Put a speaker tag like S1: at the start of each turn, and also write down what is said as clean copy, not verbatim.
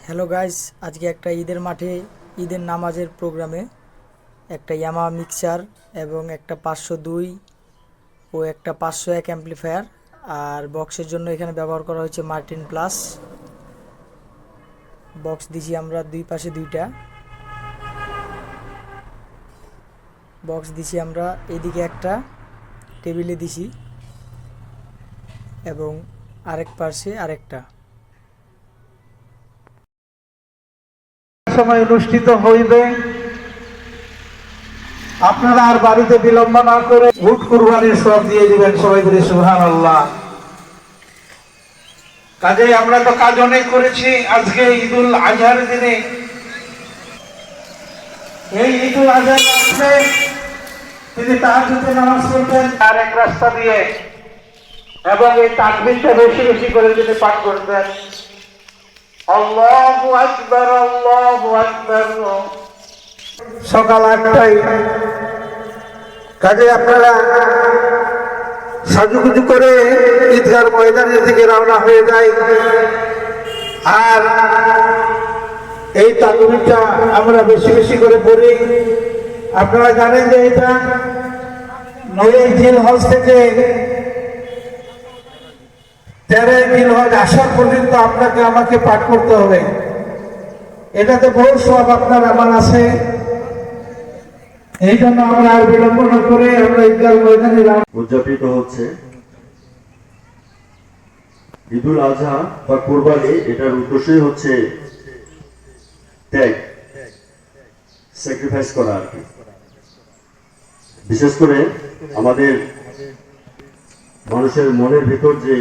S1: Hello guys, আজকে একটা ঈদের মাঠে ঈদের নামাজের প্রোগ্রামে একটা ইয়ামা মিক্সার এবং একটা 502 ও একটা 501 অ্যাম্প্লিফায়ার আর বক্সের জন্য এখানে ব্যবহার করা হয়েছে মার্টিন প্লাস। বক্স দিছি আমরা দুই পাশে দুইটা বক্স দিছি আমরা, এদিকে একটা টেবিলে দিছি এবং আরেক পাশে আরেকটা।
S2: সময় অনুষ্ঠিত হইবে, আপনারা আর বাড়িতে বিলম্ব না করে উট কুরবানির সব দিয়ে দিবেন। সবাই বলি সুবহানাল্লাহ। কাজে আমরা তো কাজ অনেক করেছি। আজকে ঈদুল আজহার দিনে এই ঈদুল আজহার রাত্রে তিনি তাহাজ্জুদের নামাজ পড়তেন আর এক রাস্তা দিয়ে, এবং এই তাকবীরটা বেশি বেশি করে তিনি পাঠ করতেন। আল্লাহু আকবার, আল্লাহু আকবার। সকাল 8টায়। কাজে আপনারা সাজুগুজু করে ঈদগার ময়দানের দিকে রওনা হয়ে যায়। আর এই তাকবীরটা আমরা বেশি বেশি করে পড়ি। আপনারা জানেন যে এটা 9 জিলহজ থেকে 13 জিলহজ আসার পর্যন্ত আপনাকে আমাকে পাঠ করতে হবে। এটাতে বহু সব আপনার আমার আছে। এই জন্য আমরা আর বিলম্ব না করে আমরা ঈদগাহ ময়দানে
S3: উদযাপিত হচ্ছে ঈদুল আজহা বা কুরবানি। এটার উদ্দেশ্যই হচ্ছে ত্যাগ, স্যাক্রিফাইস করা আর কি। বিশেষ করে আমাদের মানুষের মনের ভিতর যে